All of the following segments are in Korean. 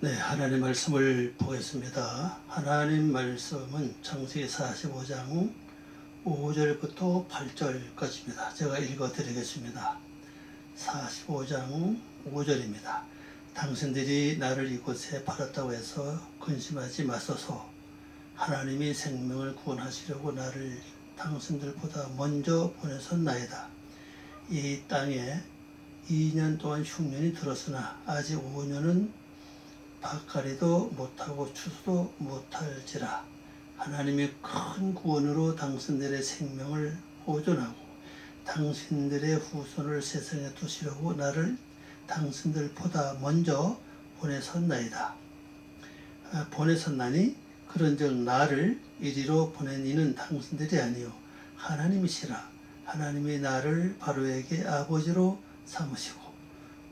네, 하나님 말씀을 보겠습니다. 하나님 말씀은 창세기 45장 5절부터 8절까지입니다. 제가 읽어드리겠습니다. 45장 5절입니다. 당신들이 나를 이곳에 팔았다고 해서 근심하지 마소서. 하나님이 생명을 구원하시려고 나를 당신들보다 먼저 보내셨나이다. 이 땅에 2년 동안 흉년이 들었으나 아직 5년은 밭갈이도 못하고 추수도 못할지라. 하나님이 큰 구원으로 당신들의 생명을 보존하고 당신들의 후손을 세상에 두시려고 나를 당신들보다 먼저 보내셨나이다. 보내셨나니 그런즉 나를 이리로 보낸 이는 당신들이 아니요 하나님이시라. 하나님이 나를 바로에게 아버지로 삼으시고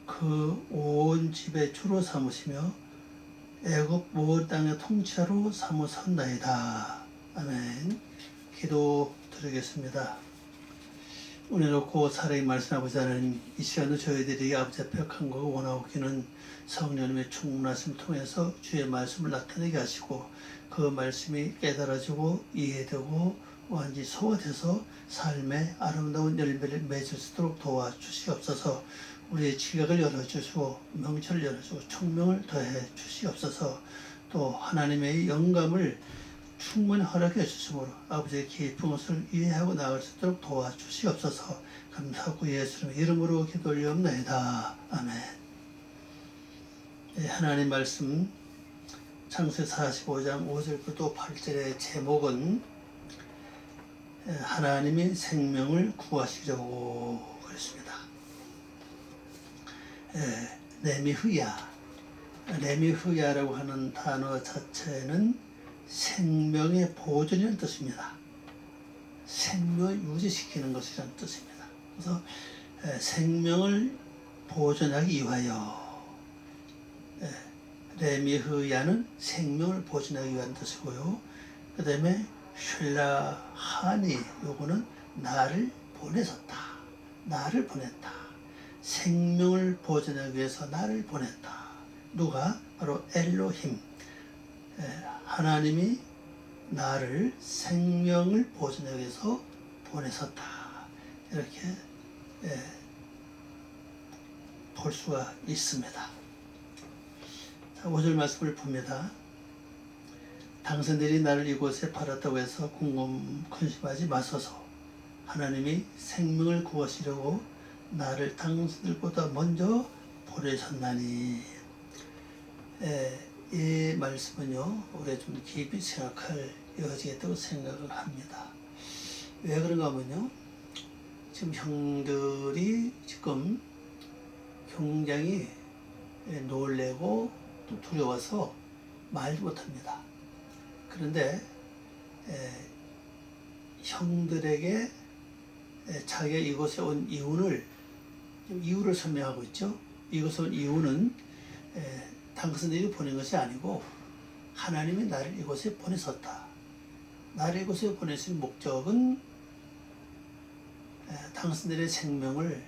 그 온 집의 주로 삼으시며 애굽 모든 땅의 통치자로 삼으셨나이다. 아멘. 기도 드리겠습니다. 은혜 높고 사랑의 말씀 아버지 하나님, 이 시간도 저희들이 아버지 앞에 간구하고 원하옵기는 성령님의 충만하심을 통해서 주의 말씀을 나타내게 하시고 그 말씀이 깨달아지고 이해되고 완전히 소화돼서 삶의 아름다운 열매를 맺을 수 있도록 도와주시옵소서. 우리의 지각을 열어주시고 명철을 열어주고 총명을 더해 주시옵소서. 또 하나님의 영감을 충분히 허락해 주심으로 아버지의 깊은 것을 이해하고 나아갈 수 있도록 도와주시옵소서. 감사하고 예수님의 이름으로 기도 올리옵나이다. 아멘. 네, 하나님 말씀 창세기 45장 5절부터 8절의 제목은 하나님이 생명을 구하시려고 그랬습니다. 레미흐야라고 하는 단어 자체는 생명의 보존이라는 뜻입니다. 생명을 유지시키는 것이라는 뜻입니다. 그래서 생명을 보존하기 위하여, 레미흐야는 생명을 보존하기 위한 뜻이고요. 그 다음에 슐라하니, 요거는 나를 보내셨다, 나를 보냈다, 생명을 보존하기 위해서 나를 보냈다. 누가? 바로 엘로힘, 하나님이 나를 생명을 보존하기 위해서 보내셨다. 이렇게 볼 수가 있습니다. 자, 5절 말씀을 봅니다. 당신들이 나를 이곳에 팔았다고 해서 근심하지 마소서. 하나님이 생명을 구하시려고 나를 당신들보다 먼저 보내셨나니. 이 말씀은요, 우리가 좀 깊이 생각할 여지가 있다고 생각을 합니다. 왜 그런가 하면요, 지금 형들이 지금 굉장히 놀래고 또 두려워서 말도 못합니다. 그런데 형들에게 자기가 이곳에 온 이유를 설명하고 있죠. 이곳에 온 이유는 당신들이 보낸 것이 아니고 하나님이 나를 이곳에 보내셨다. 나를 이곳에 보내신 목적은 당신들의 생명을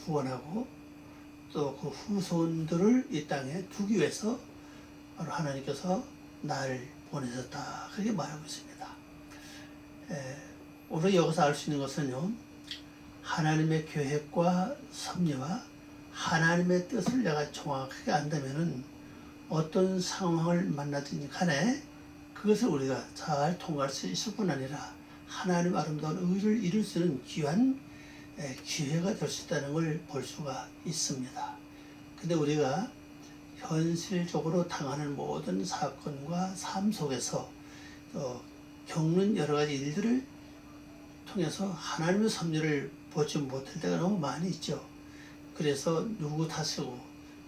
구원하고 또 그 후손들을 이 땅에 두기 위해서 바로 하나님께서 나를 보내셨다. 그렇게 말하고 있습니다. 우리가 여기서 알 수 있는 것은요, 하나님의 계획과 섭리와 하나님의 뜻을 내가 정확하게 안다면은 어떤 상황을 만나든지 간에 그것을 우리가 잘 통과할 수 있을 뿐 아니라 하나님 아름다운 의를 이룰 수 있는 귀한 기회가 될 수 있다는 걸 볼 수가 있습니다. 근데 우리가 현실적으로 당하는 모든 사건과 삶 속에서 겪는 여러 가지 일들을 통해서 하나님의 섭리를 보지 못할 때가 너무 많이 있죠. 그래서 누구 탓이고,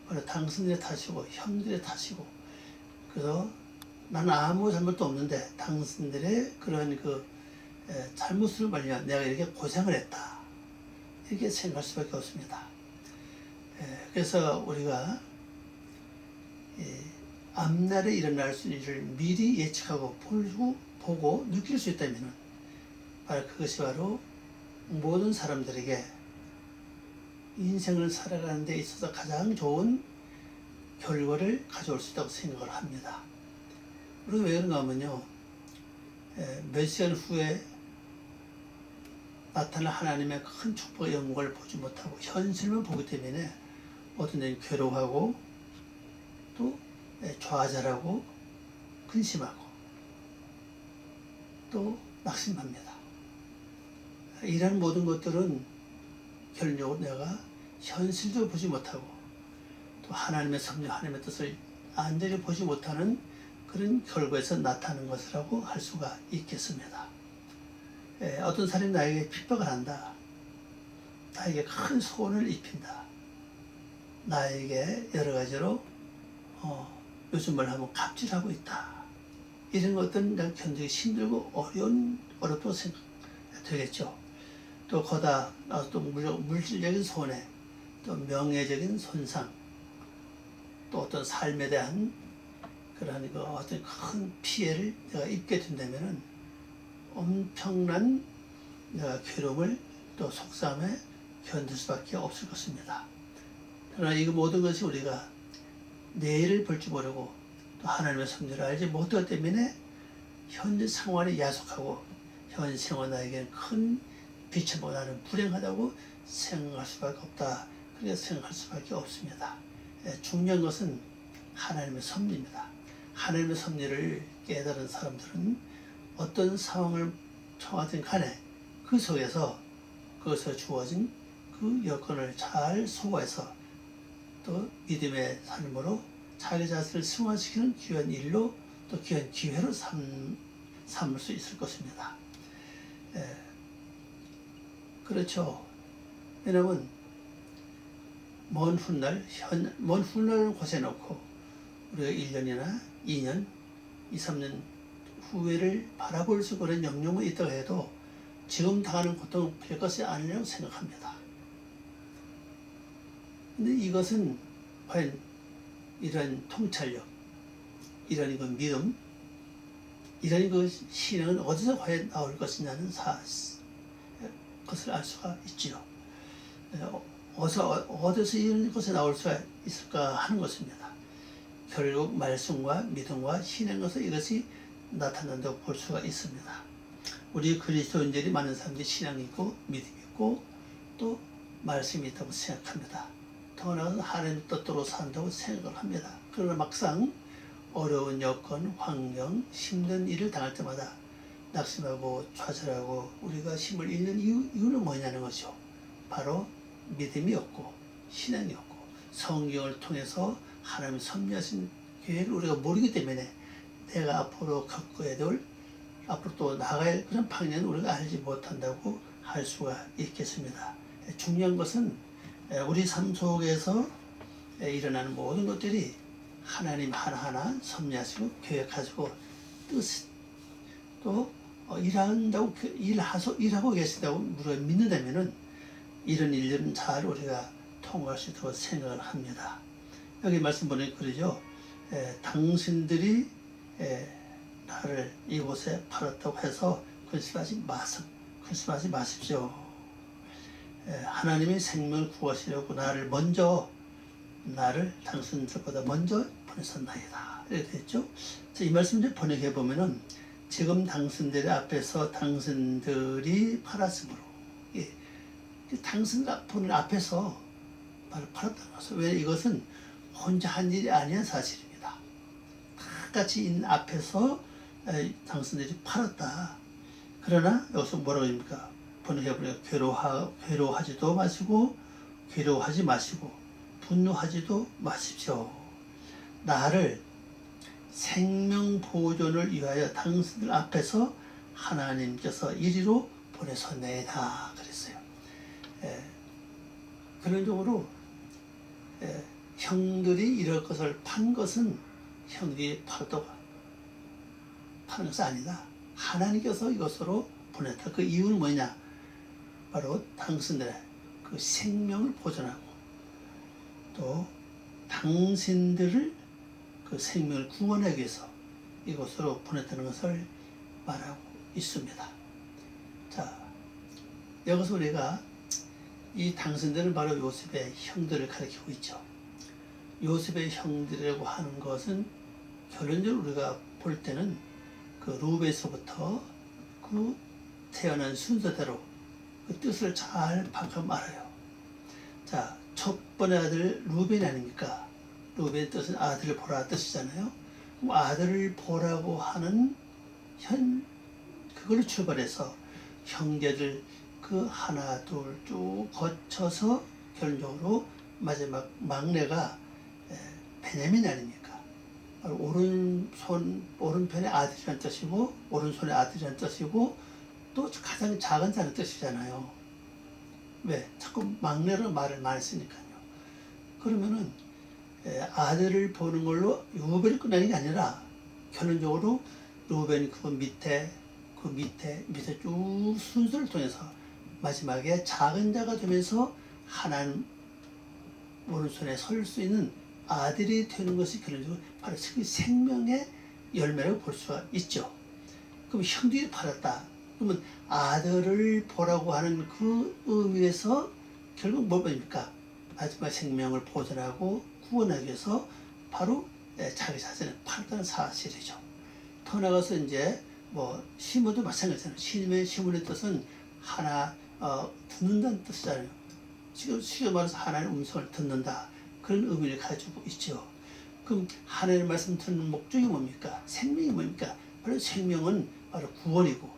바로 당신들의 탓이고, 형들의 탓이고, 그래서 나는 아무 잘못도 없는데 당신들의 그런 잘못을 말려 내가 이렇게 고생을 했다. 이렇게 생각할 수밖에 없습니다. 그래서 우리가 앞날에 일어날 수 있는 일을 미리 예측하고 보고 느낄 수 있다면 바로 그것이 바로 모든 사람들에게 인생을 살아가는 데 있어서 가장 좋은 결과를 가져올 수 있다고 생각을 합니다. 그리고 왜 그런가 하면요, 몇 시간 후에 나타날 하나님의 큰 축복의 영광을 보지 못하고 현실만 보기 때문에 어떤 때는 괴로워하고 또 좌절하고 근심하고 또 낙심합니다. 이런 모든 것들은 결론적으로 내가 현실적으로 보지 못하고 또 하나님의 섭리, 하나님의 뜻을 안전히 보지 못하는 그런 결과에서 나타나는 것이라고 할 수가 있겠습니다. 어떤 사람이 나에게 핍박을 한다. 나에게 큰 소원을 입힌다. 나에게 여러 가지로 요즘 말 하면 갑질하고 있다. 이런 것들은 굉장히 힘들고 어렵다고 생각되겠죠. 또 거다 또 물질적인 손해, 또 명예적인 손상, 또 어떤 삶에 대한 그런 어떤 큰 피해를 내가 입게 된다면은 엄청난 내가 괴로움을 또 속상함에 견딜 수밖에 없을 것입니다. 그러나 이 모든 것이 우리가 내일을 볼 줄 모르고 또 하나님의 섭리를 알지 못하기 때문에 현재 상황이 야속하고 현 생활 나에게는 큰 빛을 보고 나는 불행하다고 생각할 수밖에 없다. 그래서 생각할 수밖에 없습니다. 중요한 것은 하나님의 섭리입니다. 하나님의 섭리를 깨달은 사람들은 어떤 상황을 처하든 간에 그 속에서 그것에 주어진 그 여건을 잘 소화해서 또 믿음의 삶으로 자기 자신을 승화시키는 귀한 일로 또 귀한 기회로 삼을 수 있을 것입니다. 그렇죠. 왜냐하면 먼 훗날을 고세놓고 우리가 1년이나 2년, 2, 3년 후회를 바라볼 수 있는 영역이 있다고 해도 지금 당하는 고통은 별 것이 아니라고 생각합니다. 근데 이것은 과연 이런 통찰력, 이런 그 믿음, 이런 그 신앙은 어디서 과연 나올 것이냐는 것을 알 수가 있지요. 어디서 이런 것이 나올 수가 있을까 하는 것입니다. 결국 말씀과 믿음과 신앙에서 이것이 나타난다고 볼 수가 있습니다. 우리 그리스도인들이 많은 사람들이 신앙이 있고 믿음이 있고 또 말씀이 있다고 생각합니다. 더 나아가서 하나님의 뜻대로 산다고 생각을 합니다. 그러나 막상 어려운 여건, 환경, 힘든 일을 당할 때마다 낙심하고 좌절하고 우리가 힘을 잃는 이유는 뭐냐는 것이죠. 바로 믿음이 없고 신앙이 없고 성경을 통해서 하나님의 섭리하신 계획을 우리가 모르기 때문에 내가 앞으로 겪어야 될, 앞으로 또 나가야 할 그런 방향을 우리가 알지 못한다고 할 수가 있겠습니다. 중요한 것은 우리 삶 속에서 일어나는 모든 것들이 하나님 하나하나 섭리하시고 계획하시고 뜻 또 일하고 계신다고 우리가 믿는다면은 이런 일들은 잘 우리가 통과할 수 있다고 생각을 합니다. 여기 말씀 보니까 그러죠. 당신들이 나를 이곳에 팔았다고 해서 근심하지 마십시오. 하나님이 생명을 구하시려고 나를 당신들보다 먼저 보내셨나이다. 이렇게 됐죠. 이 말씀 좀 번역해 보면은 지금 당신들 앞에서 당신들이 팔았으므로, 당신들 앞에서 나를 팔았다는 것은, 왜 이것은 혼자 한 일이 아니란 사실입니다. 다 같이 있는 앞에서 당신들이 팔았다. 그러나 여기서 뭐라고 합니까? 번역해보니까 괴로워하지도 마시고 괴로워하지 마시고 분노하지도 마십시오. 나를 생명 보존을 위하여 당신들 앞에서 하나님께서 이리로 보내셨나이다 그랬어요. 그런 쪽으로 형들이 이럴 것을 판 것은 형들이 파는 것이 아니다. 하나님께서 이것으로 보냈다. 그 이유는 뭐냐? 바로 당신들의 그 생명을 보존하고 또 당신들을 그 생명을 구원하기 위해서 이것으로 보냈다는 것을 말하고 있습니다. 자, 여기서 우리가 이 당신들은 바로 요셉의 형들을 가리키고 있죠. 요셉의 형들이라고 하는 것은 결론적으로 우리가 볼 때는 그 루벤에서부터 그 태어난 순서대로 그 뜻을 잘 파악하면 알아요. 자, 첫 번째 아들 루벤 아닙니까? 루벤의 뜻은 아들을 보라 뜻이잖아요. 그럼 아들을 보라고 하는 그걸로 출발해서 형제들 그 하나 둘 쭉 거쳐서 결론적으로 마지막 막내가 베냐민 아닙니까? 오른편의 아들이라는 뜻이고 오른손의 아들이라는 뜻이고 또 가장 작은 자는 뜻이잖아요. 왜? 자꾸 막내로 말을 많이 쓰니까요. 그러면은 아들을 보는 걸로 루벤이 끝나는 게 아니라 결론적으로 루벤이 그 밑에 쭉 순서를 통해서 마지막에 작은 자가 되면서 하나님 오른손에 설 수 있는 아들이 되는 것이 결론적으로 바로 그 생명의 열매라고 볼 수가 있죠. 그럼 형들이 팔았다. 그러면 아들을 보라고 하는 그 의미에서 결국 뭘 보입니까? 마지막 생명을 보존하고 구원하기 위해서 바로 자기 자신을 팔았다는 사실이죠. 더 나가서 이제 뭐 시몬도 마찬가지잖아요. 시몬의 뜻은 하나 듣는다는 뜻이잖아요. 지금 말해서 하나님의 음성을 듣는다. 그런 의미를 가지고 있죠. 그럼 하나님의 말씀 듣는 목적이 뭡니까? 생명이 뭡니까? 바로 생명은 바로 구원이고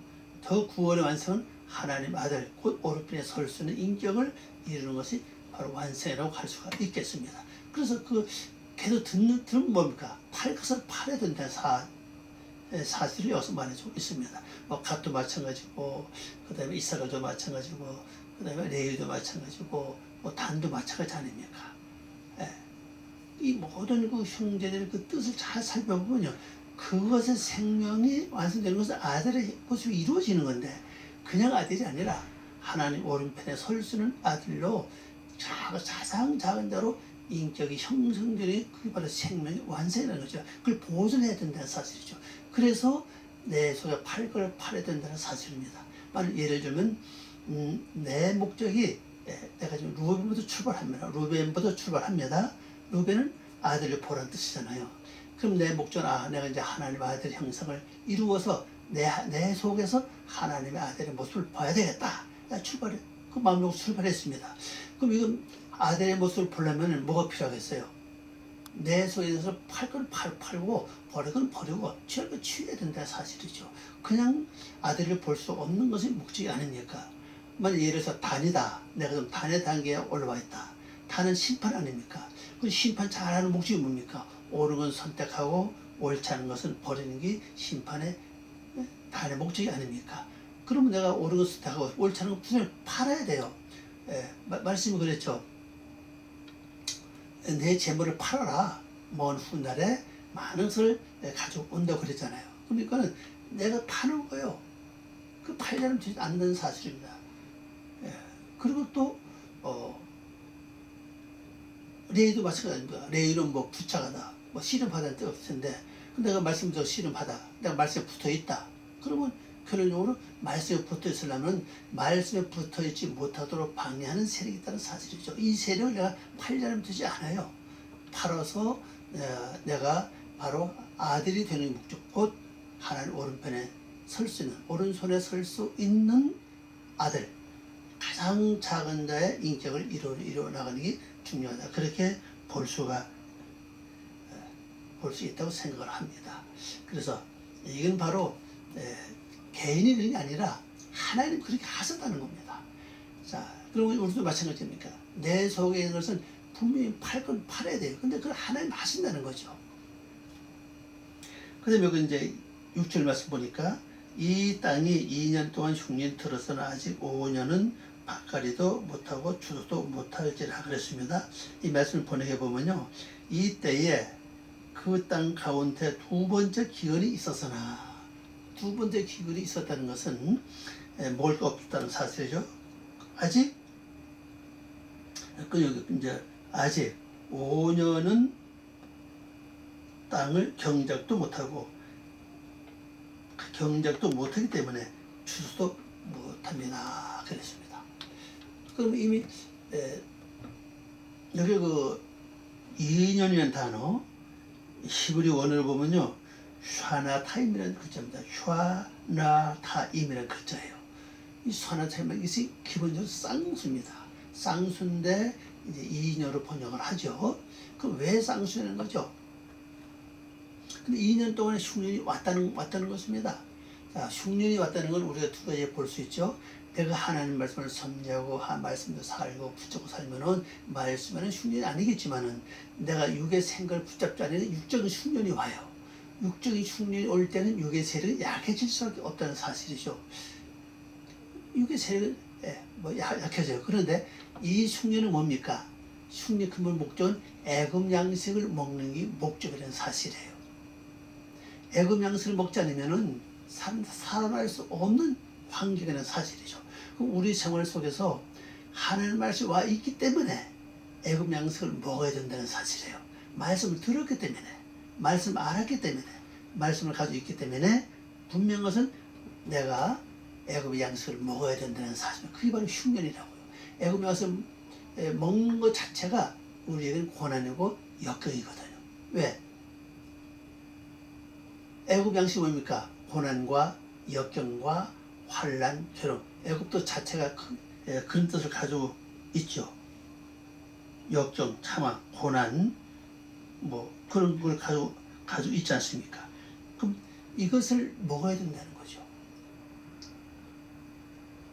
더 구원의 완성은 하나님 아들 곧 오른편에 설 수 있는 인격을 이루는 것이 바로 완성이라고 할 수가 있겠습니다. 그래서 그 계속 들으면 뭡니까? 것을 팔아야 된다는 사실을 여기서 말해주고 있습니다. 뭐 갓도 마찬가지고 그 다음에 이사가도 마찬가지고 그 다음에 레위도 마찬가지고 뭐 단도 마찬가지 아닙니까? 이 모든 그 형제들의 그 뜻을 잘 살펴보면요. 그것의 생명이 완성되는 것은 아들의 모습이 이루어지는 건데 그냥 아들이 아니라 하나님 오른편에 설 수 있는 아들로 가장 작은 자로 인격이 형성되는 그게 바로 생명의 완성이라는 거죠. 그걸 보존해야 된다는 사실이죠. 그래서 내 속에 걸 팔아야 된다는 사실입니다. 예를 들면 내 목적이 내가 지금 루벤부터 출발합니다. 루벤은 아들을 보라는 뜻이잖아요. 그럼 내 목적은 내가 이제 하나님의 아들 형상을 이루어서 내 속에서 하나님의 아들의 모습을 봐야 되겠다. 그 마음으로 출발했습니다. 그럼 이건 아들의 모습을 보려면 뭐가 필요하겠어요? 내 속에서 팔 걸 팔고 버릴 건 버리고 취할 건 취해야 된다는 사실이죠. 그냥 아들을 볼 수 없는 것이 목적이 아닙니까? 만약 예를 들어서 단이다. 내가 좀 단의 단계에 올라와 있다. 단은 심판 아닙니까? 그 심판 잘하는 목적이 뭡니까? 옳은 건 선택하고 옳지 않은 것은 버리는 게 심판의 단의 목적이 아닙니까? 그러면 내가 옳은 것 선택하고 옳지 않은 것을 팔아야 돼요. 말씀이 그랬죠. 내 재물을 팔아라. 먼 훗날에 많은 것을 가지고 온다고 그랬잖아요. 그러니까는 내가 파는 거예요. 그 팔자는 되지 않는 사실입니다. 그리고 또 레이도 마찬가지입니다. 레이는 뭐 부착하다, 뭐 씨름하다는 뜻 없을 텐데, 내가 말씀대로 씨름하다, 내가 말씀에 붙어 있다. 그러면 결론적으로 말씀에 붙어 있으려면 말씀에 붙어 있지 못하도록 방해하는 세력이 있다는 사실이죠. 이 세력을 내가 팔자는 되지 않아요. 팔아서 내가 바로 아들이 되는 목적, 곧 하나님 오른편에 설 수 있는, 오른손에 설 수 있는 아들, 가장 작은 자의 인격을 이루어 나가는 게 중요하다. 그렇게 볼 수 있다고 생각을 합니다. 그래서 이건 바로 개인이 그런 게 아니라 하나님 그렇게 하셨다는 겁니다. 자, 그러면 우리도 마찬가지입니까? 내 속에 있는 것은 분명히 팔 건 팔아야 돼요. 근데 그걸 하나님 하신다는 거죠. 그 다음에 여기 이제 6절 말씀 보니까 이 땅이 2년 동안 흉년 들어서는 아직 5년은 밭갈이도 못하고 추수도 못할지라 그랬습니다. 이 말씀을 번역해 보면요. 이 때에 그 땅 가운데 두 번째 기근이 있었으나, 두 번째 기근이 있었다는 것은 먹을 거 없다는 사실이죠. 아직 아직 5년은 땅을 경작도 못하고 경작도 못하기 때문에 추수도 못합니다. 그랬습니다. 그럼 이미 여기 그 2년이라는 단어, 히브리 원어를 보면요, 샤나타임이라는 글자입니다. 샤나타임이라는 글자예요. 이 샤나타임은 이것이 기본적으로 쌍수입니다. 쌍수인데 이제 2년으로 번역을 하죠. 그럼 왜 쌍수라는 거죠? 근데 2년 동안에 흉년이 왔다는 것입니다. 자, 흉년이 왔다는 건 우리가 두 가지에 볼 수 있죠. 내가 하나님 말씀을 섭리하고 말씀도 살고 붙잡고 살면은 말씀에는 흉년이 아니겠지만은 내가 육의 생각을 붙잡지 않으면 육적인 흉년이 와요. 육적인 흉년이 올 때는 육의 세력이 약해질 수밖에 없다는 사실이죠. 육의 세력은 약해져요. 그런데 이 흉년은 뭡니까? 흉년 근본 목적은 애굽 양식을 먹는 게 목적이라는 사실이에요. 애굽 양식을 먹지 않으면은 살아날 수 없는 환경이라는 사실이죠. 그럼 우리 생활 속에서 하나님 말씀이 와 있기 때문에 애굽 양식을 먹어야 된다는 사실이에요. 말씀을 들었기 때문에, 말씀을 알았기 때문에, 말씀을 가지고 있기 때문에 분명한 것은 내가 애굽의 양식을 먹어야 된다는 사실입니다. 그게 바로 흉년이라고요. 애굽 양식을 먹는 것 자체가 우리에게는 고난이고 역경이거든요. 왜? 애굽 양식이 뭡니까? 고난과 역경과 환난, 괴로움. 애굽도 자체가 그런 뜻을 가지고 있죠. 역경, 참아, 고난, 뭐 그런 걸 가지고 있지 않습니까? 그럼 이것을 먹어야 된다는 거죠.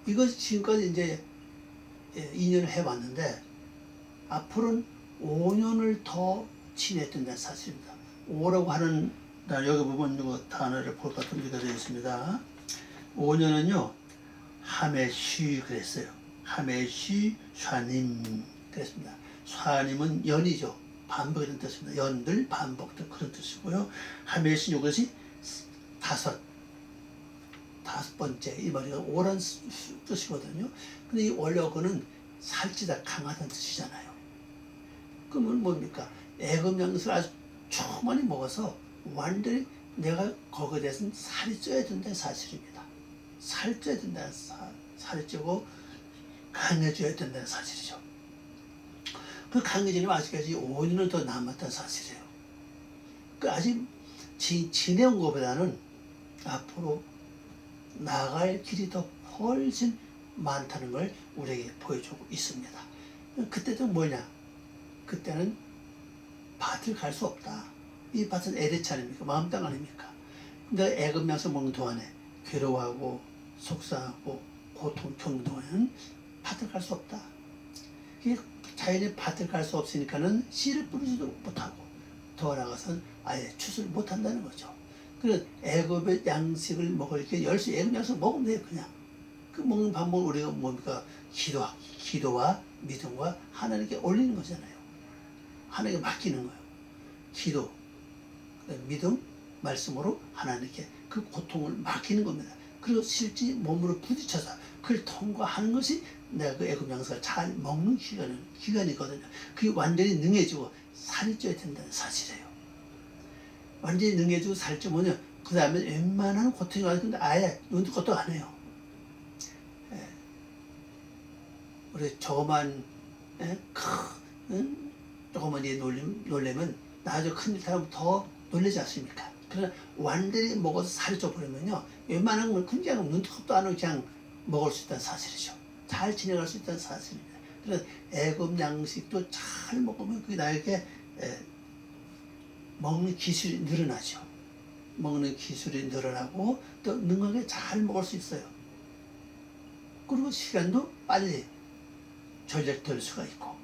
이것이 지금까지 이제 2년을 해왔는데 앞으로는 5년을 더 지내야 된다는 사실입니다. 5라고 하는 여기 보면 이거 단어를 볼 것 같은 게 되어 있습니다. 5년은요, 하메쉬 그랬어요. 하메쉬 샤님 그랬습니다. 샤님은 연이죠. 반복이라는 뜻입니다. 연들, 반복들 그런 뜻이고요. 하메쉬 이것이 다섯 번째 이 말이가 오란 뜻이거든요. 근데 이 원래어는 살찌다 강하다는 뜻이잖아요. 그러면 뭡니까? 애굽 양식을 아주 충분히 먹어서 완전히 내가 거기에 대해서는 살이 쪄야 된다는 사실입니다. 살이 쪄야 된다는 살이 찌고 강해져야 된다는 사실이죠. 그 강해지려면 아직까지 5년은 더 남았다는 사실이에요. 그 아직 지내온 것보다는 앞으로 나갈 길이 더 훨씬 많다는 걸 우리에게 보여주고 있습니다. 그때도 뭐냐? 그때는 밭을 갈 수 없다. 이 밭은 에덴 아닙니까? 마음 땅 아닙니까? 근데 애굽 양식 먹는 동안에 괴로워하고 속상하고 고통 겪는 동안에는 밭을 갈 수 없다. 이게 자연의 밭을 갈 수 없으니까는 씨를 뿌리지도 못하고 더 나아가서는 아예 추수를 못한다는 거죠. 그래서 애굽의 양식을 먹을 게 열심히 애굽 양식을 먹으면 돼요. 그냥 그 먹는 방법은 우리가 뭡니까? 기도와 믿음과 하나님께 올리는 거잖아요. 하나님께 맡기는 거예요. 기도, 믿음, 말씀으로 하나님께 그 고통을 맡기는 겁니다. 그리고 실제 몸으로 부딪혀서 그걸 통과하는 것이 내가 그 애굽 양식을 잘 먹는 기간이거든요. 그게 완전히 능해지고 살이 쪄야 된다는 사실이에요. 완전히 능해지고 살이 찌면 그 다음에 웬만한 고통이 와서 근데 아예 눈도 것도 안 해요. 우리 조그만 조그만 일 놀래면 나중에 큰일 하면 더 놀라지 않습니까? 그러나 완전히 먹어서 살이 쪄버리면요, 웬만한 건 그냥 눈톱도 안 하고 그냥 먹을 수 있다는 사실이죠. 잘 지내갈 수 있다는 사실입니다. 그래서 애굽 양식도 잘 먹으면 그게 나에게 먹는 기술이 늘어나죠. 먹는 기술이 늘어나고 또 능하게 잘 먹을 수 있어요. 그리고 시간도 빨리 절약될 수가 있고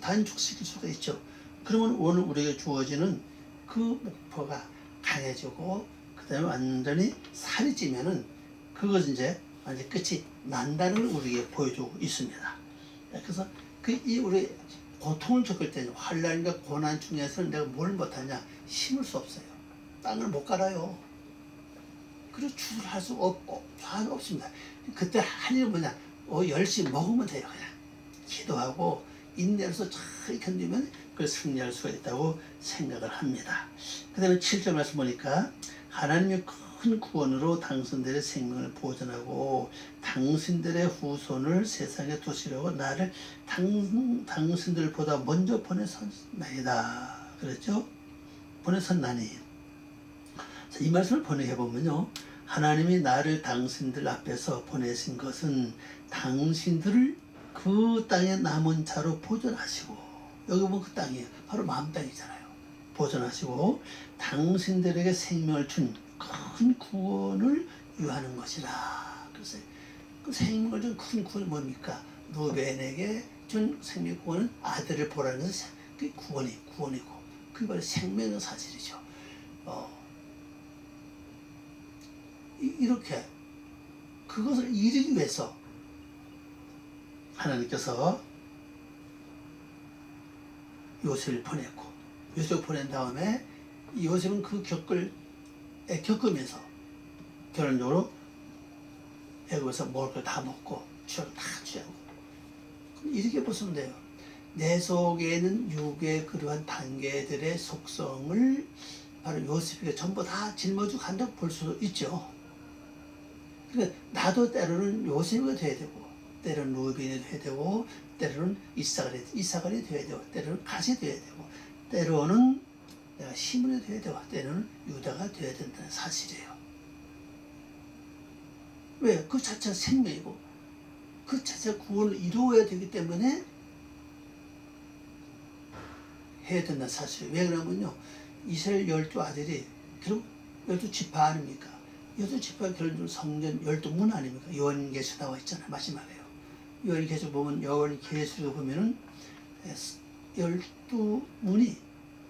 단축시킬 수가 있죠. 그러면 오늘 우리에게 주어지는 그 목표가 강해지고 그 다음에 완전히 살이 찌면은 그것은 이제 완전히 끝이 난다는 걸 우리에게 보여주고 있습니다. 그래서 이 우리 고통을 겪을 때는 환난과 고난 중에서는 내가 뭘 못하냐? 힘을 수 없어요. 땅을 못 갈아요. 그리고 추수할 수 없습니다. 그때 할 일은 뭐냐? 열심히 먹으면 돼요. 그냥 기도하고 인내로서 잘 견디면 그걸 승리할 수가 있다고 생각을 합니다. 그 다음에 7절 말씀 보니까 하나님이 큰 구원으로 당신들의 생명을 보존하고 당신들의 후손을 세상에 두시려고 나를 당신들보다 먼저 보내셨나이다. 그랬죠? 보내셨나니. 이 말씀을 번역해보면요, 하나님이 나를 당신들 앞에서 보내신 것은 당신들을 그 땅의 남은 자로 보존하시고, 여기 보면 그 땅이에요. 바로 마음 땅이잖아요. 보존하시고 당신들에게 생명을 준 큰 구원을 유하는 것이라. 그래서 그 생명을 준 큰 구원이 뭡니까? 루벤에게 준 생명 구원은 아들을 보라는 것은 그게 구원이고 그게 바로 생명의 사실이죠. 이렇게 그것을 이루기 위해서 하나님께서 요셉을 보냈고, 요셉을 보낸 다음에 요셉은 그 겪으면서 결론적으로 애굽에서 먹을 걸 다 먹고 취할 다 취하고, 이렇게 보시면 돼요. 내 속에 있는 육의 그러한 단계들의 속성을 바로 요셉에게 전부 다 짊어지고 간다고 볼 수 있죠. 그러니까 나도 때로는 요셉이 돼야 되고, 때로는 루벤이 돼야 되고, 때로는 이사갈이 돼야 되고, 때로는 갓이 돼야 되고, 때로는 내가 시몬이 돼야 되고, 때로는 유다가 돼야 된다는 사실이에요. 왜? 그 자체가 생명이고 그 자체가 구원을 이루어야 되기 때문에 해야 된다는 사실이에요. 왜 그러냐면요, 이스라엘 12아들이 결국 12지파 아닙니까? 12지파 결론적으로 성전 12문 아닙니까? 요한계시에 나와 있잖아요. 마지막에요. 요한계시 보면, 요한계시를 보면은 12문이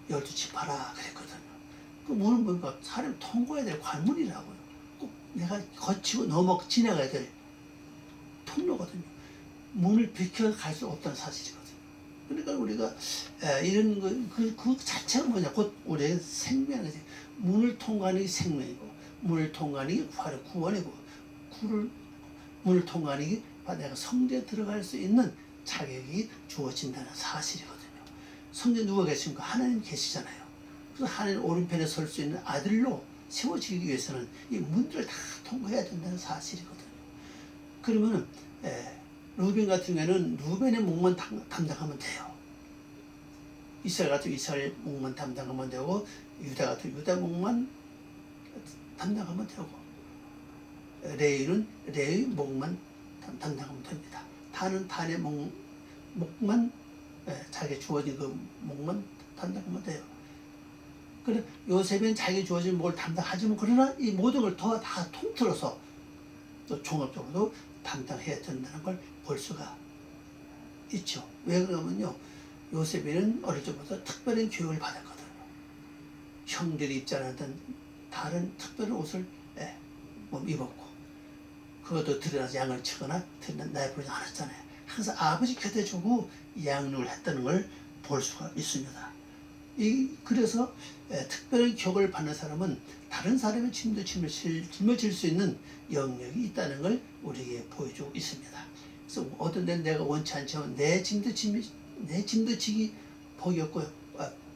12지파라 그랬거든요. 그 문은 뭔가 사람이 통과해야 될 관문이라고요. 꼭 내가 거치고 지나가야 될 통로거든요. 문을 비켜갈 수 없다는 사실이거든요. 그러니까 우리가 이런 그 자체가 뭐냐, 곧 우리의 생명이지. 문을 통과하는 게 생명이고, 문을 통과하는 게 바로 구원이고, 문을 통과하는 게 내가 성전에 들어갈 수 있는 자격이 주어진다는 사실이거든요. 성전에 누가 계십니까? 하나님 계시잖아요. 그래서 하나님 오른편에 설 수 있는 아들로 세워지기 위해서는 이 문들을 다 통과해야 된다는 사실이거든요. 그러면은 루벤 같은 경우에는 루벤의 목만 담당하면 돼요. 이스라엘 같은 이스라엘 목만 담당하면 되고, 유다 같은 유다 목만 담당하면 되고, 레위는 레위 목만 담당하면 됩니다. 단은 단의 목만, 자기 주어진 그 목만 담당하면 돼요. 그래, 요셉은 자기 주어진 목을 담당하지만, 그러나 이 모든 걸 다 통틀어서 또 종합적으로 담당해야 된다는 걸 볼 수가 있죠. 왜 그러냐면요, 요셉이는 어릴 적부터 특별한 교육을 받았거든요. 형들이 입지 않았던 다른 특별한 옷을 입었고, 그것도 드러나서 양을 치거나 나이프지 않았잖아요. 항상 아버지 곁에 주고 양육을 했다는 걸 볼 수가 있습니다. 그래서 특별한 교육을 받는 사람은 다른 사람의 짐도 짊어질 수 있는 영역이 있다는 걸 우리에게 보여주고 있습니다. 그래서 어떤 데는 내가 원치 않지만 내 짐도 지기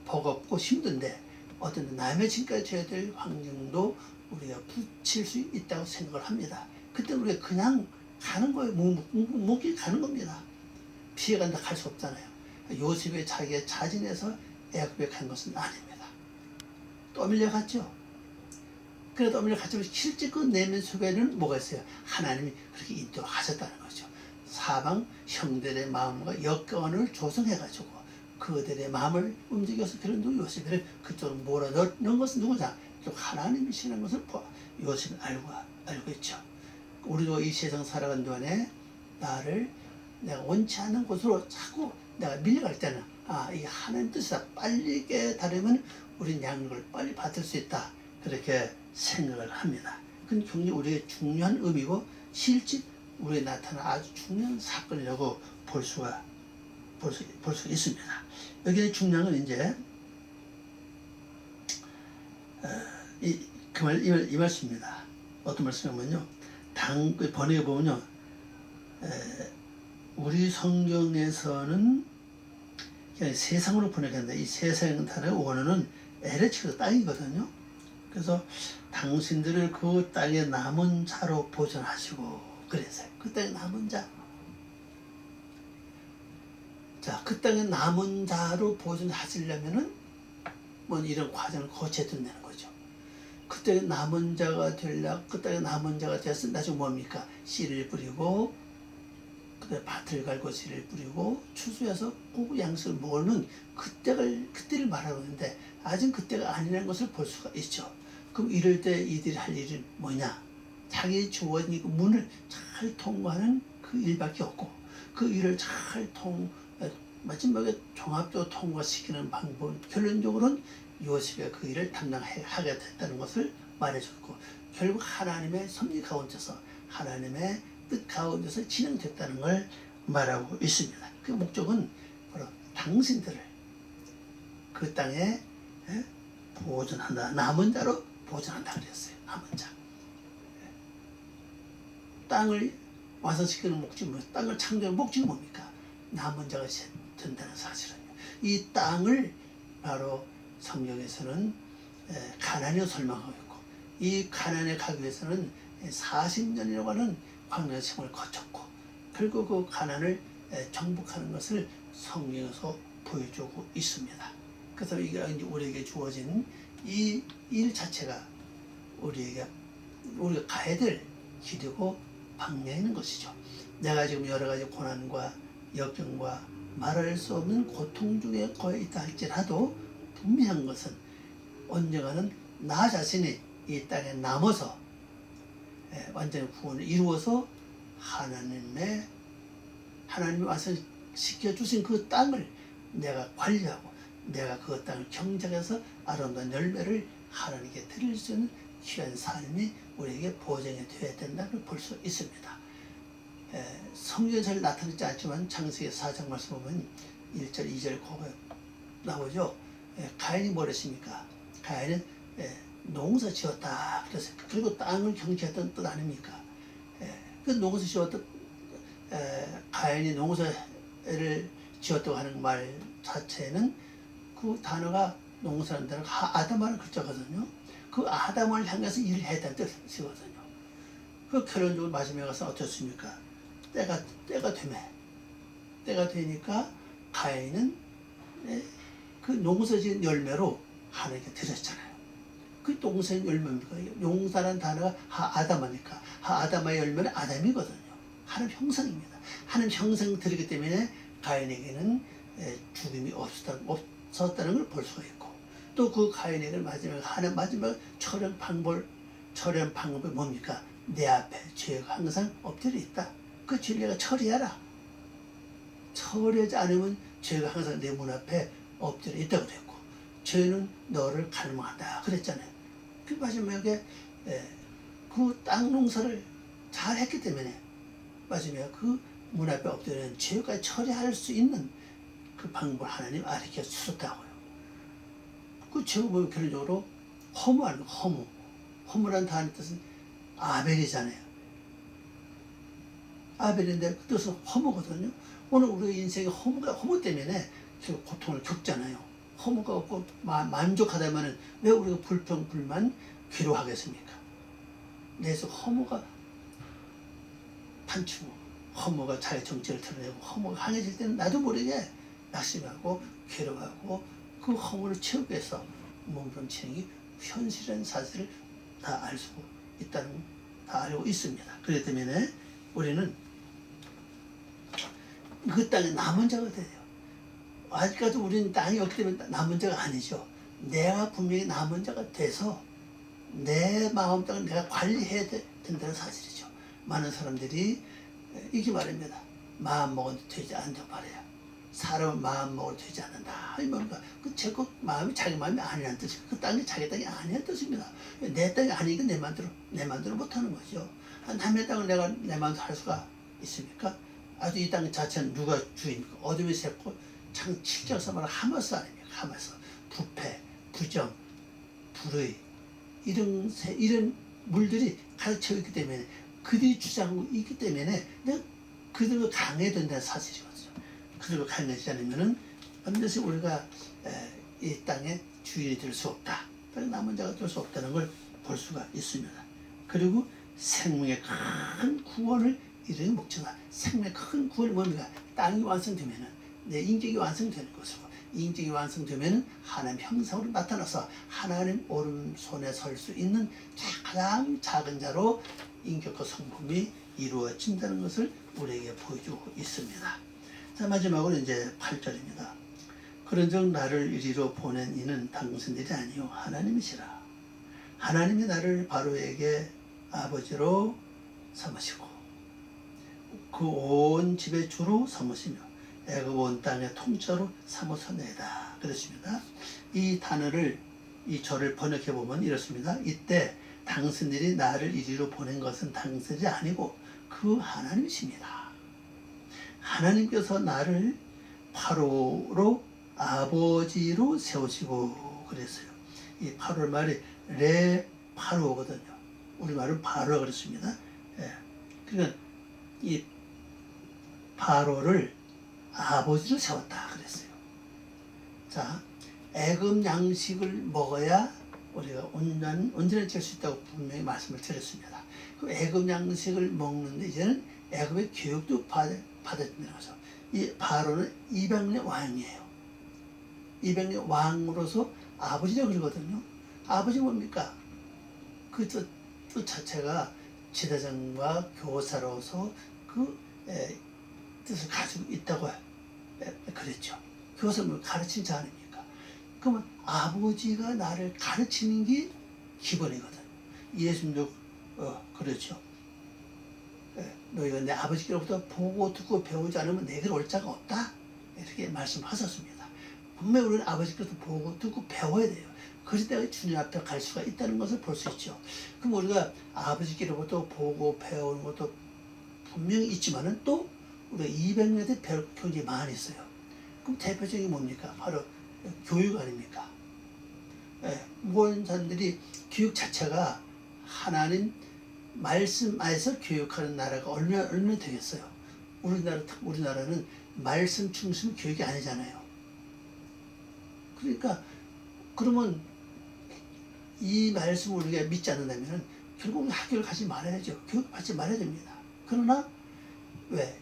버겁고 힘든데, 어떤 데 남의 짐까지 져야 될 환경도 우리가 붙일 수 있다고 생각을 합니다. 그때 우리가 그냥 가는 거예요. 묵묵히 가는 겁니다. 피해간다 갈 수 없잖아요. 요셉이 자기가 자진해서 애굽에 간 것은 아닙니다. 떠밀려 갔죠. 그래 떠밀려 갔지만 실제 그 내면 속에는 뭐가 있어요? 하나님이 그렇게 인도하셨다는 거죠. 사방 형들의 마음과 여건을 조성해가지고 그들의 마음을 움직여서 그런 요셉을 그쪽으로 몰아넣는 것은 누구냐? 하나님이시라는 것을 요셉은 알고 있죠. 우리도 이 세상 살아가는 동안에 나를 내가 원치 않는 곳으로 자꾸 내가 밀려갈 때는, 이 하나님 뜻이다. 빨리 깨달으면 우린 양육을 빨리 받을 수 있다. 그렇게 생각을 합니다. 그건 굉장히 우리의 중요한 의미고, 실제 우리에 나타난 아주 중요한 사건이라고 볼 수가 있습니다. 여기에 중요한 건 이제 이 말씀입니다. 어떤 말씀이냐면요, 번역해 보면요, 우리 성경에서는 그냥 세상으로 번역했는데, 이 세상의 단어의 원어는 에레츠가 땅이거든요. 그래서 당신들을 그 땅의 남은 자로 보존하시고 그래서요. 그 땅의 남은 자. 자, 그 땅의 남은 자로 보존하시려면은 뭐 이런 과정을 거쳐야 된다는 거죠. 그 땅의 남은 자가 되려, 그 땅의 남은 자가 되어서 나중에 뭡니까? 씨를 뿌리고, 그다음에 밭을 갈고 씨를 뿌리고, 추수해서 꼭 양식을 먹는 그때를 말하고 있는데, 아직 그때가 아니라는 것을 볼 수가 있죠. 그럼 이럴 때 이들이 할 일은 뭐냐? 자기 주어진 그 문을 잘 통과하는 그 일밖에 없고, 그 일을 잘 마지막에 종합적으로 통과시키는 방법은 결론적으로는 요셉이 그 일을 담당하게 됐다는 것을 말해줬고, 결국 하나님의 섭리 가운데서 하나님의 뜻 가운데서 진행됐다는 걸 말하고 있습니다. 그 목적은 바로 당신들을 그 땅에 보존한다, 남은 자로 보존한다 그랬어요. 남은 자. 땅을 완성시키는 목적이 뭐예요? 땅을 창조하는 목적이 뭡니까? 남은 자가 된다는 사실은요. 이 땅을 바로 성경에서는 가나안으로 설명하고 있고, 이 가나안에 가기 위해서는 40년이라고 하는 광야 생활을 거쳤고, 그리고 그 가나안을 정복하는 것을 성경에서 보여주고 있습니다. 그래서 이게 우리에게 주어진 이 일 자체가 우리가 가야 될 길이고 방향이 있는 것이죠. 내가 지금 여러 가지 고난과 역경과 말할 수 없는 고통 중에 거해 있다 할지라도 분명한 것은 언젠가는 나 자신이 이 땅에 남아서 완전히 구원을 이루어서 하나님이 완성시켜 주신 그 땅을 내가 관리하고 내가 그 땅을 경작해서 아름다운 열매를 하나님께 드릴 수 있는 귀한 삶이 우리에게 보장이 되어야 된다는 걸 볼 수 있습니다. 성경에 잘 나타나지 않지만 창세기 4장 말씀 보면 1절, 2절 거기에 나오죠. 가인이 뭐랬습니까? 가인은 농사 지었다 그래서, 그리고 땅을 경지했던 뜻 아닙니까? 그 농사 지었던 가인이 농사를 지었다고 하는 말 자체는 그 단어가 농사라는 단어가 아담이라는 글자거든요. 그 아담을 향해서 일을 했다는 뜻이거든요. 그 결론적으로 마지막에 가서 어떻습니까? 때가 되니까 가인은 그 농사지은 열매로 하나님께 드렸잖아요. 그 농사의 열매입니까? 용사라는 단어가 아담하니까 아담의 열매는 아담이거든요. 하나님 형상입니다. 하나님 형상 드리기 때문에 가인에게는 죽음이 없었다는 걸 볼 수가 있고, 또 그 가인에게는 마지막 처리한 방법이 뭡니까? 내 앞에 죄가 항상 엎드려 있다. 그 죄를 내가 처리하라. 처리하지 않으면 죄가 항상 내 문 앞에 엎드려 있다고 그랬고, 죄는 너를 갈망한다 그랬잖아요. 그 마지막에 그 땅 농사를 잘 했기 때문에 마지막에 그 문 앞에 엎드리는 죄까지 처리할 수 있는 그 방법을 하나님 가르쳐 주셨다고요. 그 죄가 보면 결론적으로 허무라는 거, 허무라는 단어의 뜻은 아벨이잖아요. 아벨인데 그 뜻은 허무거든요. 오늘 우리 인생의 허무 때문에 고통을 겪잖아요. 허무가 없고 만족하다면 왜 우리가 불평, 불만, 괴로워하겠습니까? 내에서 허무가 판치고, 허무가 자기 정체를 드러내고, 허무가 강해질 때는 나도 모르게 낙심하고 괴로워하고, 그 허무를 채우기 위해서 몸부림치는 게 현실이라는 사실을 다 알 수 있다는, 다 알고 있습니다. 그렇기 때문에 우리는 그 땅에 남은 자가 돼요. 아직까지 우리는 땅이 없기 때문에 남은 자가 아니죠. 내가 분명히 남은 자가 돼서 내 마음 땅을 내가 관리해야 된다는 사실이죠. 많은 사람들이 이렇게 말합니다. 마음 먹어도 되지 않는다고 말해요. 사람은 마음 먹어도 되지 않는다. 이 뭡니까? 그 마음이 자기 마음이 아니라는 뜻이에요. 그 땅이 자기 땅이 아니라는 뜻입니다. 내 땅이 아니니까 내 마음대로 못하는 거죠. 남의 땅을 내가 내 마음대로 할 수가 있습니까? 아주 이 땅 자체는 누가 주인입니까? 어둠이 새고 참 7장에서 말하는 하마스 아닙니까? 하마스. 부패, 부정, 불의, 이런 물들이 가득 있기 때문에, 그들이 주장하고 있기 때문에 그들과 강해야 된다는 사실이거든요. 그들과 강해지지 않으면 반드시 우리가 이 땅의 주인이 될 수 없다. 남은 자가 될 수 없다는 걸 볼 수가 있습니다. 그리고 생명의 큰 구원을 이루는 목적이다. 생명의 큰 구원이 뭡니까? 땅이 완성되면은 내 인격이 완성되는 것이고, 인격이 완성되면은 하나님 형상으로 나타나서 하나님 오른손에 설 수 있는 가장 작은 자로 인격과 성품이 이루어진다는 것을 우리에게 보여주고 있습니다. 자, 마지막으로 이제 8절입니다. 그런즉 나를 이리로 보낸 이는 당신들이 아니요 하나님이시라. 하나님이 나를 바로에게 아버지로 삼으시고 그 온 집의 주로 삼으시며 애굽 온 땅의 통째로 삼으셨나이다. 그렇습니다. 이 단어를, 이 절을 번역해 보면 이렇습니다. 이때 당신들이 나를 이리로 보낸 것은 당신들이 아니고 그 하나님이십니다. 하나님께서 나를 바로로 아버지로 세우시고 그랬어요. 이 바로 말이 레 바로거든요. 우리말은 바로라 그랬습니다. 예. 그러니까 이 바로를 아버지로 세웠다 그랬어요. 자, 애굽 양식을 먹어야 우리가 온전해질 수 있다고 분명히 말씀을 드렸습니다. 그 애굽 양식을 먹는데 이제는 애굽의 교육도 받았다는 거죠. 이 바로는 이방인의 왕이에요. 이방인의 왕으로서 아버지라고 그러거든요. 아버지 뭡니까? 그 뜻 자체가 지도자와 교사로서 그 뜻을 가지고 있다고 그랬죠. 그것을 가르친 자 아닙니까? 그러면 아버지가 나를 가르치는 게 기본이거든. 예수님도 그렇죠. 너희가 내 아버지께로부터 보고 듣고 배우지 않으면 내게로 올 자가 없다. 이렇게 말씀하셨습니다. 분명히 우리는 아버지께로부터 보고 듣고 배워야 돼요. 그럴 때 주님 앞에 갈 수가 있다는 것을 볼 수 있죠. 그럼 우리가 아버지께로부터 보고 배우는 것도 분명히 있지만은 또 우리가 200년대 배울 굉장히 많이 있어요. 그럼 대표적인 게 뭡니까? 바로 교육 아닙니까? 모든 사람들이 교육 자체가 하나님 말씀 안에서 교육하는 나라가 얼마나 되겠어요? 우리나라는 말씀 중심 교육이 아니잖아요. 그러니까 그러면 이 말씀을 우리가 믿지 않는다면 결국 학교를 가지 말아야죠. 교육 받지 말아야 됩니다. 그러나 왜?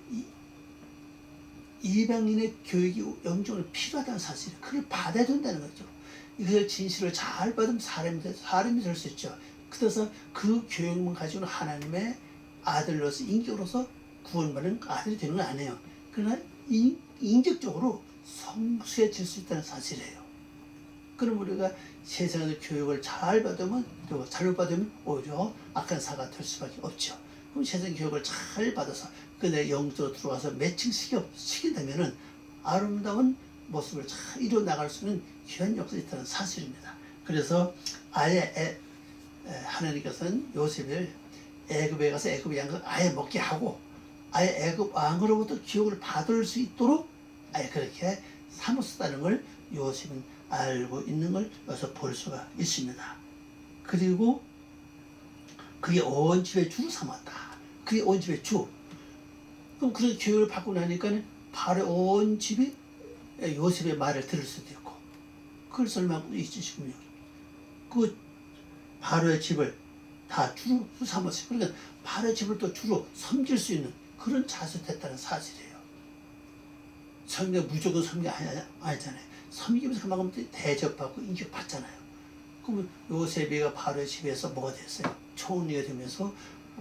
이방인의 교육이 영적으로 필요하다는 사실을 그걸 받아야 된다는 거죠. 이것을 진실을 잘 받으면 사람이 될 수 있죠. 그래서 그 교육만 가지고는 하나님의 아들로서 인격으로서 구원받는 아들이 되는 건 아니에요. 그러나 인격적으로 성숙해질 수 있다는 사실이에요. 그럼 우리가 세상에서 교육을 잘 받으면, 또 잘못 받으면 오히려 악한 사가 될 수밖에 없죠. 그럼 세상 교육을 잘 받아서 내 영적으로 들어와서 매칭시킨다면은 아름다운 모습을 잘 이루어 나갈 수 있는 귀한 역사가 있다는 사실입니다. 그래서 아예 하나님께서는 요셉을 애굽에 가서 애굽 양을 아예 먹게 하고 아예 애굽 왕으로부터 기업을 받을 수 있도록 아예 그렇게 삼으셨다는 걸 요셉은 알고 있는 걸 여기서 볼 수가 있습니다. 그리고 그게 온 집의 주로 삼았다. 그게 온 집의 주. 그럼 그런 교육을 받고 나니까 바로 온 집이 요셉의 말을 들을 수도 있고, 그걸 설명하고 있으시군요. 그 바로의 집을 다 주로 삼았어요. 그러니까 바로의 집을 또 주로 섬길 수 있는 그런 자세 됐다는 사실이에요. 섬기가 무조건 섬기가 아니잖아요. 섬기면서 그만큼 대접받고 인격받잖아요. 그러면 요셉이가 바로의 집에서 뭐가 됐어요? 총리가 되면서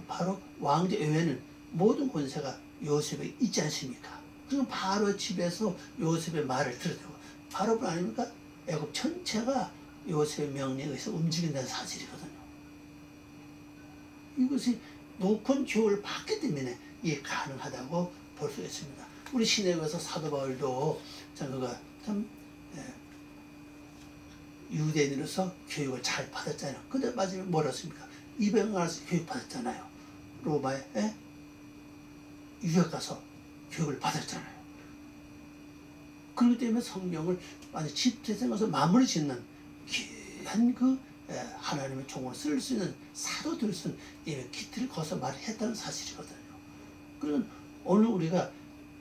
바로 왕자 외에는 모든 권세가 요셉에 있지 않습니까? 그럼 바로 집에서 요셉의 말을 들어야 되고, 바로뿐 아닙니까? 애굽 전체가 요셉의 명령에 의해서 움직인다는 사실이거든요. 이것이 높은 교육을 받기 때문에 이게 가능하다고 볼 수 있습니다. 우리 시내에서 사도 바울도 참 유대인으로서 교육을 잘 받았잖아요. 근데 마지막에 뭐라 했습니까? 이방인 가서 교육 받았잖아요. 로마에 유학 가서 교육을 받았잖아요. 그렇기 때문에 성경을 완전 집재생해서 마무리 짓는 귀한 하나님의 종으로 쓸 수 있는 사도 될 수 있는 기틀을 거서 말을 했다는 사실이거든요. 그러면 오늘 우리가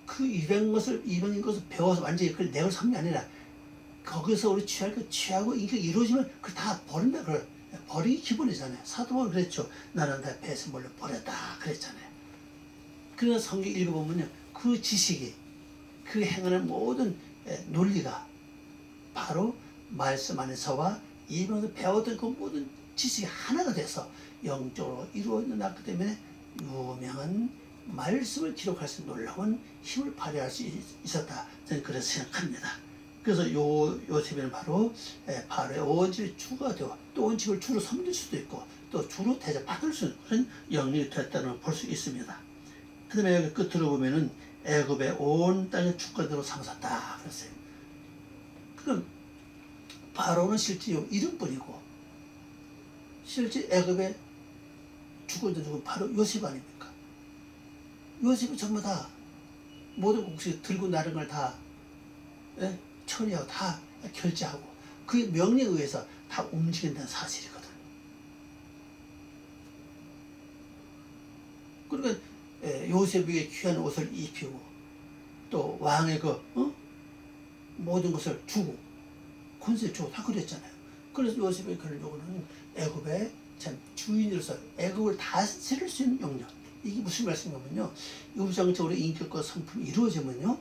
그 이방인 것을 배워서 완전히 그걸 내걸 삼는 게 아니라 거기서 우리 취할 거 취하고 이게 이루어지면 그 다 버린다. 그래. 버리기 기본이잖아요. 사도가 그랬죠. 나는 다 배에서 몰래 버렸다 그랬잖아요. 그래서 성경 읽어보면요, 그 지식이, 그 행하는 모든 논리가 바로 말씀 안에서와 이방에서 배웠던 그 모든 지식이 하나가 돼서 영적으로 이루어졌기 때문에 유명한 말씀을 기록할 수 있는 놀라운 힘을 발휘할 수 있었다. 저는 그렇게 생각합니다. 그래서 요셉은 바로 바로의 원집의 주가 되어 또 원집을 주로 섬길 수도 있고 또 주로 대접받을 수 있는 그런 영역이 됐다는 걸 볼 수 있습니다. 그 다음에 여기 끝으로 보면은 애굽의 온 땅의 주권으로 삼았다 그랬어요. 그럼 바로는 실제 이름뿐이고 실제 애굽의 주권자는 바로 요셉 아닙니까? 요셉이 전부 다 모든 곡식 들고 나른 걸 다 처리하고 다 결제하고 그의 명령에 의해서 다 움직인다는 사실이거든. 그러니까 요셉에게 귀한 옷을 입히고 또 왕의 모든 것을 주고 권세 주고 다 그랬잖아요. 그래서 요셉의 그런 요구는 애굽의 참 주인으로서 애굽을 다스릴 수 있는 영역. 이게 무슨 말씀이냐면요, 우상적으로 인격과 성품이 이루어지면요,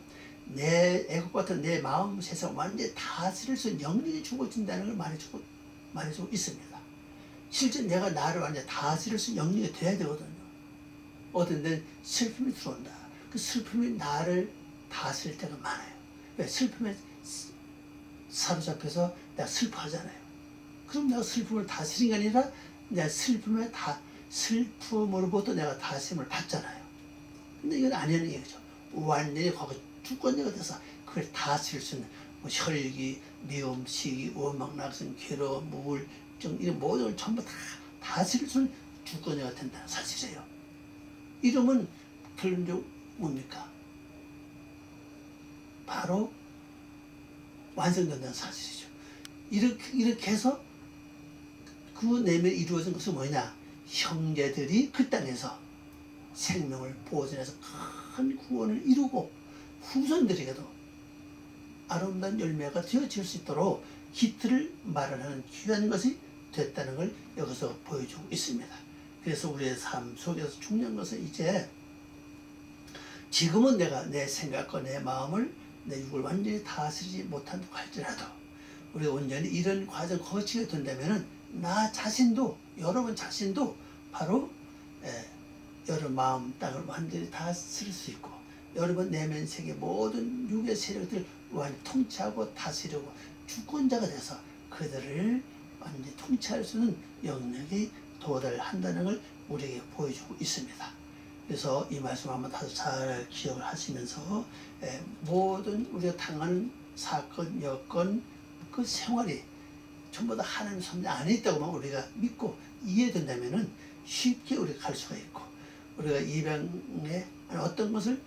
내 애국 같은 내 마음 세상 완전히 다스릴 수 있는 영역이 주어진다는 걸 말해주고 있습니다. 실제 내가 나를 완전히 다스릴 수 있는 영역이 돼야 되거든요. 어떤 데는 슬픔이 들어온다. 그 슬픔이 나를 다스릴 때가 많아요. 왜? 슬픔에 사로잡혀서 내가 슬퍼하잖아요. 그럼 내가 슬픔을 다스린 게 아니라 내 슬픔으로부터 내가 다스림을 받잖아요. 근데 이건 아니라는 얘기죠. 완전히 거기 주권자가 돼서 그걸 다스릴 수 있는 혈기, 미움, 시기, 원망, 낙심, 괴로움, 우울증 이런 모든 걸 전부 다 다스릴 수 있는 주권자가 된다는 사실이에요. 이러면 결론적으로 뭡니까? 바로 완성된다는 사실이죠. 이렇게 해서 그 내면에 이루어진 것은 뭐냐? 형제들이 그 땅에서 생명을 보존해서 큰 구원을 이루고 후손들에게도 아름다운 열매가 되어질 수 있도록 기틀을 마련하는 귀한 것이 됐다는 걸 여기서 보여주고 있습니다. 그래서 우리의 삶 속에서 중요한 것은 이제 지금은 내가 내 생각과 내 마음을 내 육을 완전히 다스리지 못한다고 할지라도 우리가 온전히 이런 과정 거치게 된다면은 나 자신도 여러분 자신도 바로 여러분 마음 땅을 완전히 다스릴 수 있고 여러분 내면 세계 모든 육의 세력들을 완전히 통치하고 다스리고 주권자가 돼서 그들을 완전히 통치할 수 있는 영역이 도달한다는 걸 우리에게 보여주고 있습니다. 그래서 이 말씀 한번 다시 잘 기억을 하시면서 모든 우리가 당하는 사건, 여건, 그 생활이 전부 다 하나님 섭리 안에 있다고만 우리가 믿고 이해된다면은 쉽게 우리가 갈 수가 있고 우리가 이방의 어떤 것을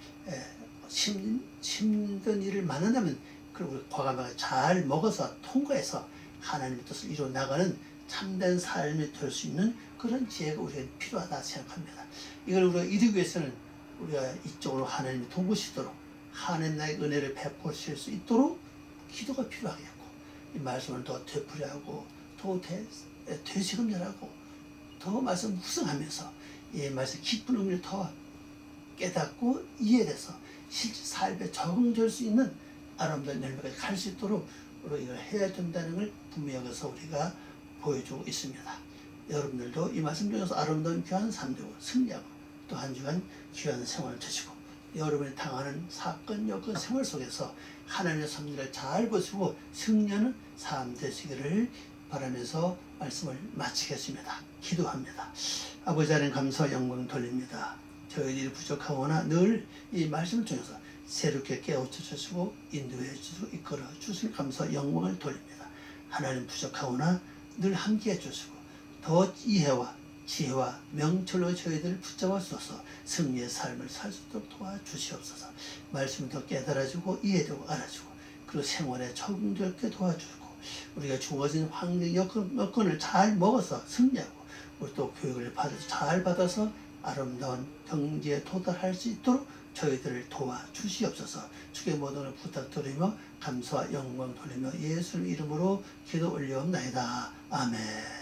힘든 일을 만난다면 그걸 우리 과감하게 잘 먹어서 통과해서 하나님의 뜻을 이루어 나가는 참된 삶이 될 수 있는 그런 지혜가 우리에게 필요하다 생각합니다. 이걸 우리가 이루기 위해서는 우리가 이쪽으로 하나님이 도우시도록 하나님 나의 은혜를 베푸실 수 있도록 기도가 필요하겠고 이 말씀을 더 되풀이하고 더 되새김질하고 더 말씀 묵상하면서 이 말씀 깊은 의미를 더 깨닫고 이해돼서 실제 삶에 적응될 수 있는 아름다운 열매까지 갈 수 있도록 우리가 해야 된다는 걸 분명히 여기서 우리가 보여주고 있습니다. 여러분들도 이 말씀 중에서 아름다운 귀한 삶 되고 승리하고 또 한 주간 귀한 생활을 되시고 여러분이 당하는 사건, 여건, 생활 속에서 하나님의 섭리를 잘 보시고 승리하는 삶 되시기를 바라면서 말씀을 마치겠습니다. 기도합니다. 아버지 하나님 감사와 영광 돌립니다. 저희들이 부족하거나 늘 이 말씀을 통해서 새롭게 깨우쳐 주시고 인도해 주시고 이끌어 주신 감사와 영광을 돌립니다. 하나님 부족하거나 늘 함께해 주시고 더 이해와 지혜와 명철로 저희들을 붙잡아 주셔서 승리의 삶을 살 수 있도록 도와주시옵소서. 말씀을 더 깨달아주고 이해되고 알아주고 그리고 생활에 적응되게 도와주고 우리가 주어진 환경 여건을 잘 먹어서 승리하고 우리 또 교육을 잘 받아서 아름다운 경지에 도달할 수 있도록 저희들을 도와주시옵소서. 주의 모든 부탁드리며 감사와 영광 돌리며 예수님 이름으로 기도 올려옵나이다. 아멘.